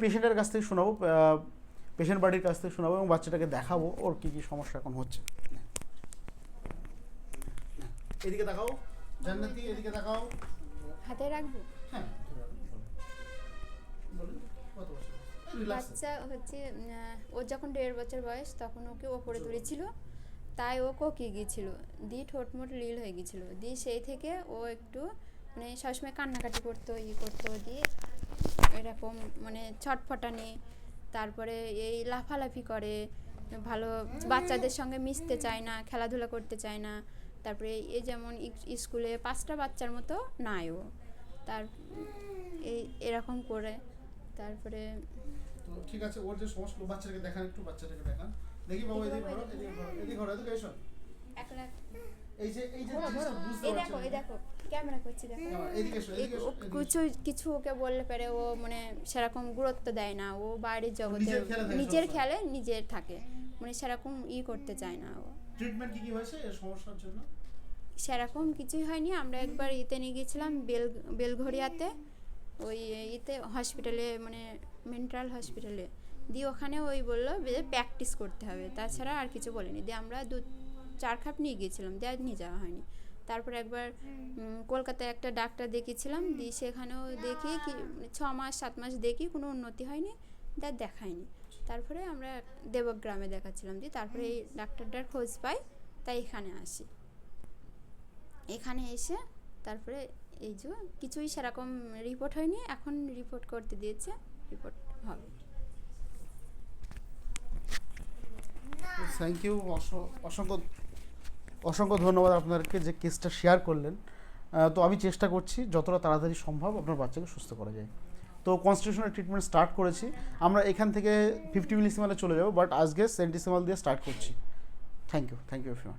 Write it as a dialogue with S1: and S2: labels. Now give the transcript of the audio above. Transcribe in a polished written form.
S1: পেশেন্টের কাছ থেকে শোনাবো, পেশেন্ট বাড়ির কাছ থেকে শোনাবো এবং বাচ্চাটাকে দেখাবো ওর কী কী সমস্যা এখন হচ্ছে। এদিকে দেখাও জান্নাতি, এদিকে দেখাও।
S2: হাতে রাখবো।
S1: হ্যাঁ বলুন কত বছর?
S2: বাচ্চা হচ্ছে ও যখন 1.5 বছর বয়স তখন ওকে ওপরে তুলেছিল, তাই ও কোকিয়ে গিয়েছিল, দিয়ে ঠোঁটমোট লীল হয়ে গিয়েছিল, দিয়ে সেই থেকে ও একটু মানে সবসময় কান্নাকাটি করতো, করতো, দিয়ে এরকম মানে ছটফটানি, তারপরে এই লাফালাফি করে, ভালো বাচ্চাদের সঙ্গে মিশতে চায় না, খেলাধুলা করতে চায় না। তারপরে এই যেমন স্কুলে 5টা বাচ্চার মতো নাই ও, তার এই এরকম করে। তারপরে
S1: তো ঠিক আছে, ওর যে সমস্ত বাচ্চাটাকে দেখান, একটু বাচ্চাটাকে দেখান দেখি বাবা। এদিকে ঘোরো, এদিকে ঘোরো, এদিকে এসো।
S2: একলা
S1: এই যে জিনিসটা বুঝতে
S2: এই দেখো,
S1: পারছেন,
S2: এই দেখো ক্যামেরা করছি, দেখো
S1: এদিকে এসো, এদিকে এসো।
S2: কিছু ওকে বললে পারে ও মানে সেরকম গুরুত্ব দেয় না, ও বাইরের জগতে
S1: নিজের
S2: খেলে নিজের থাকে, মানে সেরকম করতে চায় না ও।
S1: ট্রিটমেন্ট কি হয়েছে এই সমস্যার জন্য?
S2: সেরকম কিছুই হয়নি, আমরা একবার নিয়ে গেছিলাম বেলঘরিয়াতে, ওই হসপিটালে, মানে মেন্টাল হসপিটালে, দিয়ে ওখানে ওই বললো যে প্র্যাকটিস করতে হবে, তাছাড়া আর কিছু বলেনি। দিয়ে আমরা 2-4 খাপ নিয়ে গিয়েছিলাম, দিয়ে নিয়ে যাওয়া হয়নি। তারপর একবার কলকাতায় একটা ডাক্তার দেখিয়েছিলাম, দিয়ে সেখানেও দেখি কি 6 মাস 7 মাস দেখি কোনো উন্নতি হয়নি, দেখায়নি। তারপরে আমরা দেবগ্রামে দেখাচ্ছিলাম, দিয়ে তারপরে এই ডাক্তারটার খোঁজ পাই, তাই এখানে আসি। এখানে এসে তারপরে এই যে কিছুই সেরকম রিপোর্ট হয়নি, এখন রিপোর্ট করতে দিয়েছে, রিপোর্ট হবে।
S1: থ্যাংক ইউ, অসংখ্য ধন্যবাদ আপনাদেরকে যে কেসটা শেয়ার করলেন। তো আমি চেষ্টা করছি যতটা তাড়াতাড়ি সম্ভব আপনার বাচ্চাকে সুস্থ করা যায়। তো কনস্টিটিউশনাল ট্রিটমেন্ট স্টার্ট করেছি আমরা, এখান থেকে 50 মিলিসিমালে চলে যাবো, বাট আজকে সেন্টিসিমাল দিয়ে স্টার্ট করছি। Thank you everyone.